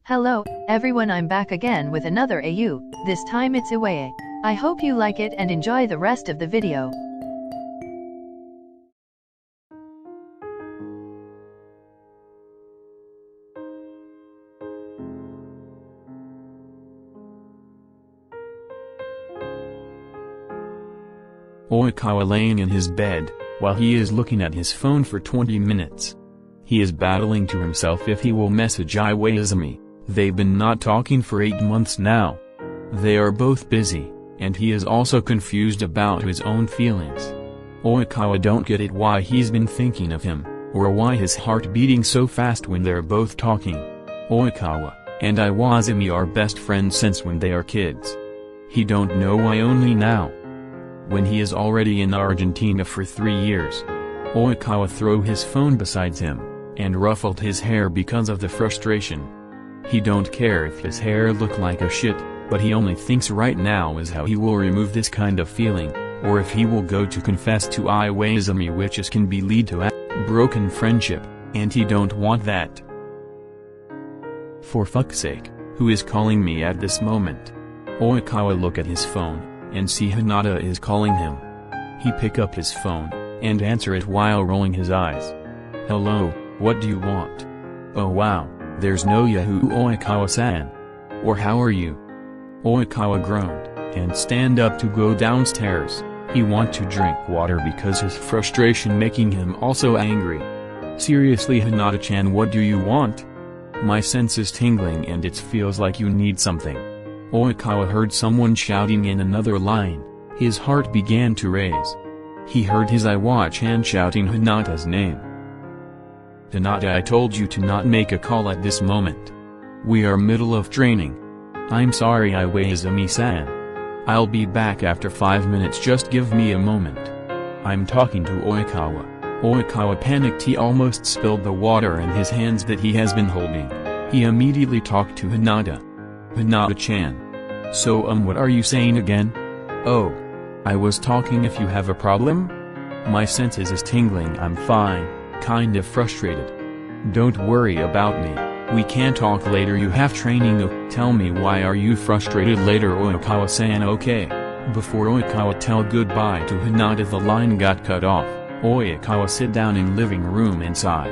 Hello, everyone, I'm back again with another AU, this time it's iwaoi. I hope you like it and enjoy the rest of the video. Oikawa laying in his bed, while he is looking at his phone for 20 minutes. He is battling to himself if he will message Iwaizumi. They've been not talking for 8 months now. They are both busy, and he is also confused about his own feelings. Oikawa don't get it why he's been thinking of him, or why his heart beating so fast when they're both talking. Oikawa and Iwaizumi are best friends since when they are kids. He don't know why only now, when he is already in Argentina for 3 years. Oikawa threw his phone beside him, and ruffled his hair because of the frustration. He don't care if his hair look like a shit, but he only thinks right now is how he will remove this kind of feeling, or if he will go to confess to Iwaizumi, which can be lead to a broken friendship, and he don't want that. For fuck's sake, who is calling me at this moment? Oikawa look at his phone, and see Hinata is calling him. He pick up his phone, and answer it while rolling his eyes. Hello, what do you want? Oh wow, there's no Yahoo Oikawa-san. Or how are you? Oikawa groaned, and stand up to go downstairs. He want to drink water because his frustration making him also angry. Seriously Hinata-chan, what do you want? My sense is tingling and it feels like you need something. Oikawa heard someone shouting in another line. His heart began to race. He heard his Iwa-chan shouting Hinata's name. Hinata, I told you to not make a call at this moment. We are middle of training. I'm sorry Iwaizumi-san. I'll be back after 5 minutes, just give me a moment. I'm talking to Oikawa. Oikawa panicked, he almost spilled the water in his hands that he has been holding. He immediately talked to Hinata. Hinata-chan. So what are you saying again? Oh. I was talking if you have a problem? My senses is tingling, I'm fine, kind of frustrated. Don't worry about me, we can talk later, you have training. Tell me why are you frustrated later Oikawa-san. Okay. Before Oikawa tell goodbye to Hinata, the line got cut off. Oikawa sit down in living room and sigh.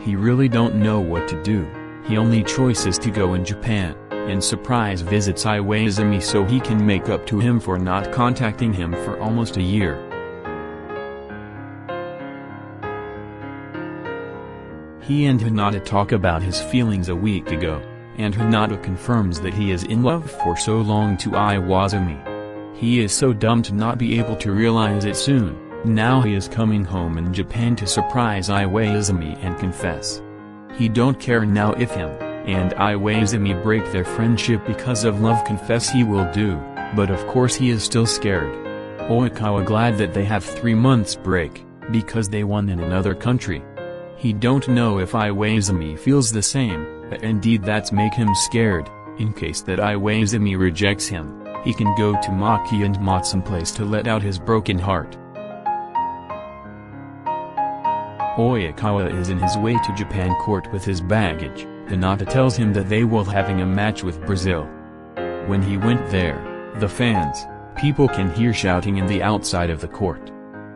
He really don't know what to do. He only choice is to go in Japan and surprise visits Iwaizumi so he can make up to him for not contacting him for almost a year. He and Hinata talk about his feelings a week ago, and Hinata confirms that he is in love for so long to Iwaizumi. He is so dumb to not be able to realize it soon. Now he is coming home in Japan to surprise Iwaizumi and confess. He don't care now if him and Iwaizumi break their friendship because of love. Confess he will do, but of course he is still scared. Oikawa glad that they have 3 months break, because they won in another country. He don't know if Iwaizumi feels the same, but indeed that's make him scared. In case that Iwaizumi rejects him, he can go to Maki and Matsum place to let out his broken heart. Oikawa is in his way to Japan court with his baggage. Hinata tells him that they will having a match with Brazil. When he went there, the fans, people can hear shouting in the outside of the court.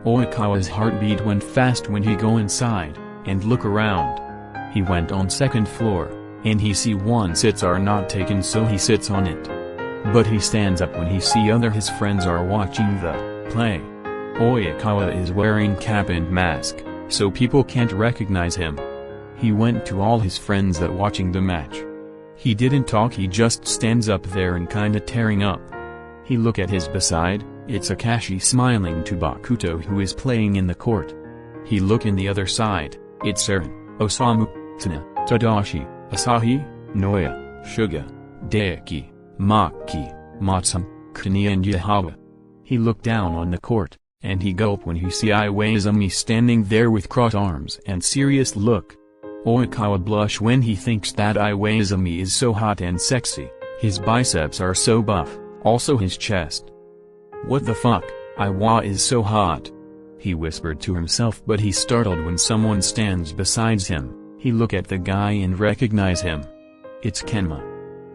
Oikawa's heartbeat went fast when he go inside, and look around. He went on second floor, and he see one sits are not taken so he sits on it. But he stands up when he see other his friends are watching the play. Oikawa is wearing cap and mask, so people can't recognize him. He went to all his friends that watching the match. He didn't talk, he just stands up there and kinda tearing up. He look at his beside, it's Akashi smiling to Bakuto who is playing in the court. He look in the other side, it's Eren, Osamu, Tsuna, Tadashi, Asahi, Noya, Shuga, Daiki, Maki, Matsum, Kuni and Yahawa. He look down on the court, and he gulp when he see Iwaizumi standing there with crossed arms and serious look. Oikawa blush when he thinks that Iwaizumi is so hot and sexy, his biceps are so buff, also his chest. What the fuck, Iwa is so hot. He whispered to himself, but he startled when someone stands beside him. He look at the guy and recognize him. It's Kenma.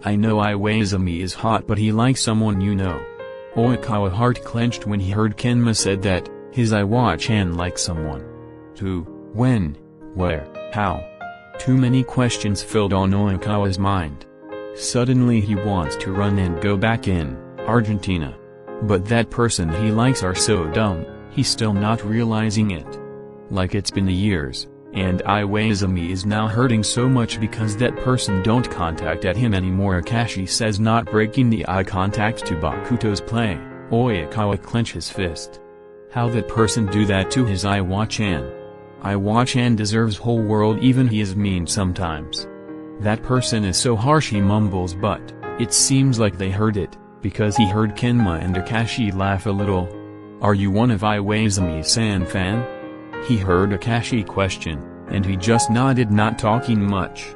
I know Iwaizumi is hot but he likes someone you know. Oikawa heart clenched when he heard Kenma said that, his Iwa-chan likes someone. Who, when, where, how? Too many questions filled on Oikawa's mind. Suddenly he wants to run and go back in Argentina. But that person he likes are so dumb, he's still not realizing it. Like it's been years, and Iwaizumi is now hurting so much because that person don't contact at him anymore. Akashi says, not breaking the eye contact to Bakuto's play. Oikawa clench his fist. How that person do that to his Iwa-chan? Iwa-chan deserves whole world, even he is mean sometimes. That person is so harsh, he mumbles, but it seems like they heard it, because he heard Kenma and Akashi laugh a little. Are you one of Iwaizumi-san fan? He heard Akashi question, and he just nodded, not talking much.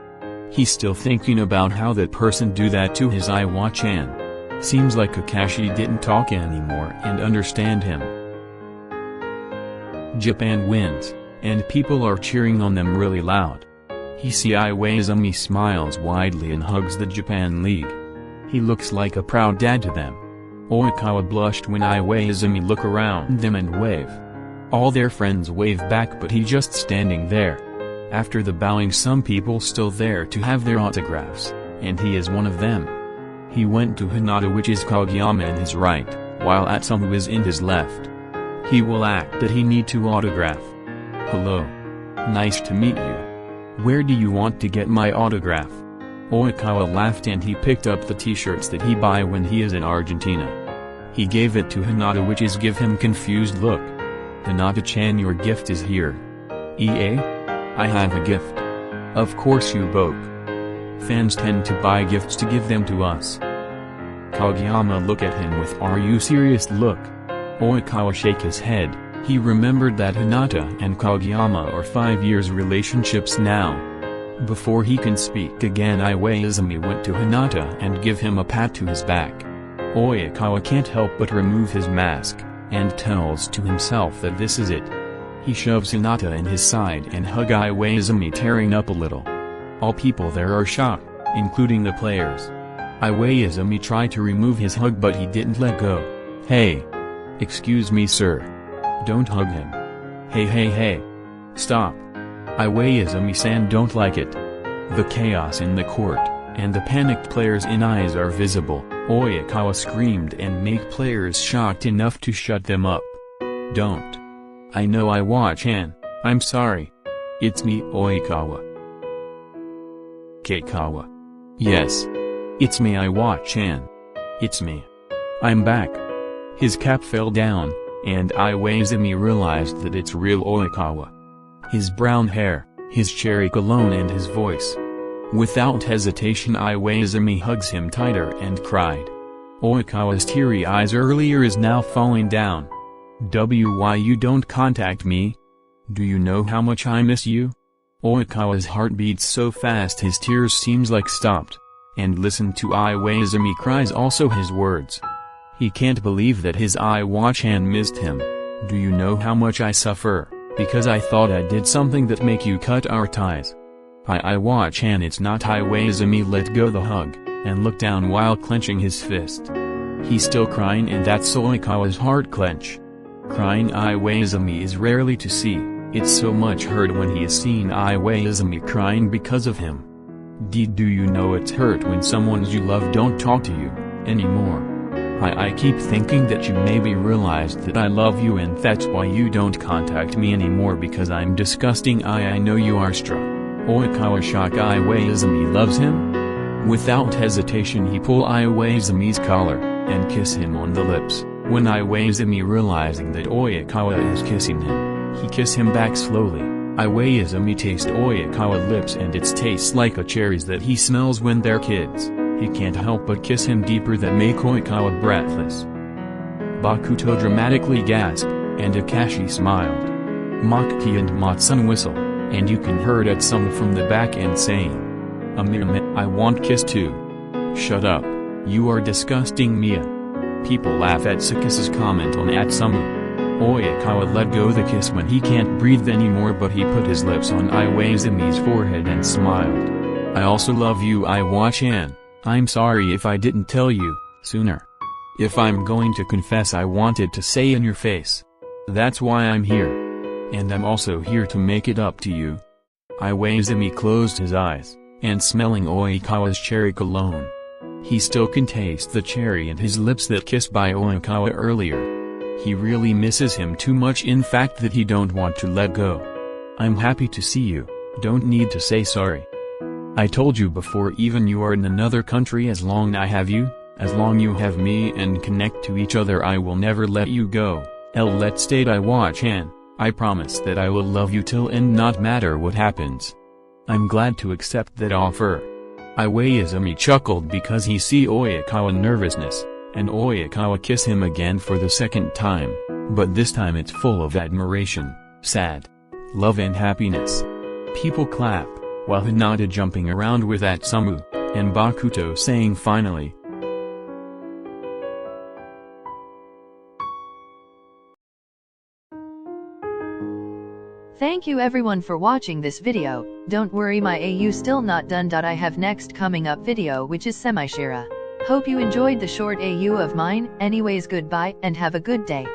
He's still thinking about how that person do that to his Iwa-chan. Seems like Akashi didn't talk anymore and understand him. Japan wins, and people are cheering on them really loud. He see Iwaizumi smiles widely and hugs the Japan League. He looks like a proud dad to them. Oikawa blushed when Iwaizumi look around them and wave. All their friends wave back, but he just standing there. After the bowing, some people still there to have their autographs, and he is one of them. He went to Hinata, which is Kageyama, in his right, while Atsumu is in his left. He will act that he need to autograph. Hello. Nice to meet you. Where do you want to get my autograph? Oikawa laughed and he picked up the t-shirts that he buy when he is in Argentina. He gave it to Hinata, which is give him confused look. Hinata-chan, your gift is here. EA? I have a gift. Of course you boke. Fans tend to buy gifts to give them to us. Kageyama look at him with are you serious look. Oikawa shake his head. He remembered that Hinata and Kageyama are 5 years relationships now. Before he can speak again, Iwaizumi went to Hinata and give him a pat to his back. Oikawa can't help but remove his mask, and tells to himself that this is it. He shoves Hinata in his side and hug Iwaizumi, tearing up a little. All people there are shocked, including the players. Iwaizumi tried to remove his hug but he didn't let go. Hey! Excuse me, sir. Don't hug him. Hey. Stop. Iwaizumi-san don't like it. The chaos in the court, and the panicked players' in eyes are visible. Oikawa screamed and make players shocked enough to shut them up. Don't. I know Iwa-chan, I'm sorry. It's me, Oikawa. Keikawa. Yes. It's me, Iwa-chan. It's me. I'm back. His cap fell down, and Iwaizumi realized that it's real Oikawa. His brown hair, his cherry cologne and his voice. Without hesitation, Iwaizumi hugs him tighter and cried. Oikawa's teary eyes earlier is now falling down. Why you don't contact me? Do you know how much I miss you? Oikawa's heart beats so fast his tears seems like stopped. And listen to Iwaizumi cries, also his words. He can't believe that his Iwa-chan missed him. Do you know how much I suffer, because I thought I did something that make you cut our ties? Iwa-chan, it's not. Iwaizumi let go the hug, and looked down while clenching his fist. He's still crying, and that's Oikawa's heart clench. Crying Iwaizumi is rarely to see, it's so much hurt when he is seen Iwaizumi crying because of him. Do you know it's hurt when someone you love don't talk to you anymore? I keep thinking that you maybe realized that I love you and that's why you don't contact me anymore, because I'm disgusting. I know you are struck. Oikawa shock Iwaizumi loves him? Without hesitation he pull Iwaizumi's collar, and kiss him on the lips. When Iwaizumi realizing that Oikawa is kissing him, he kiss him back slowly. Iwaizumi taste Oikawa lips and it tastes like a cherries that he smells when they're kids. He can't help but kiss him deeper that make Oikawa breathless. Bakuto dramatically gasped, and Akashi smiled. Makoki and Matsun whistle, and you can hear Atsumu from the back end saying, I want kiss too. Shut up, you are disgusting, Mia. People laugh at Sakuatsu's comment on Atsumu. Oikawa let go the kiss when he can't breathe anymore, but he put his lips on Iwaizumi's forehead and smiled. I also love you, Iwaoi-chan. I'm sorry if I didn't tell you sooner. If I'm going to confess, I wanted to say in your face. That's why I'm here. And I'm also here to make it up to you. Iwaizumi closed his eyes, and smelling Oikawa's cherry cologne. He still can taste the cherry and his lips that kissed by Oikawa earlier. He really misses him too much, in fact that he don't want to let go. I'm happy to see you, don't need to say sorry. I told you before, even you are in another country, as long I have you, as long you have me and connect to each other, I will never let you go. Let's date, Iwaoi-chan. I promise that I will love you till end, not matter what happens. I'm glad to accept that offer. Iwaizumi chuckled because he see Oikawa nervousness, and Oikawa kiss him again for the second time, but this time it's full of admiration, sad, love and happiness. People clap, while Hinata jumping around with Atsumu, and Bakuto saying finally. Thank you everyone for watching this video. Don't worry, my AU still not done. I have next coming up video, which is Semishira. Hope you enjoyed the short AU of mine. Anyways, goodbye and have a good day.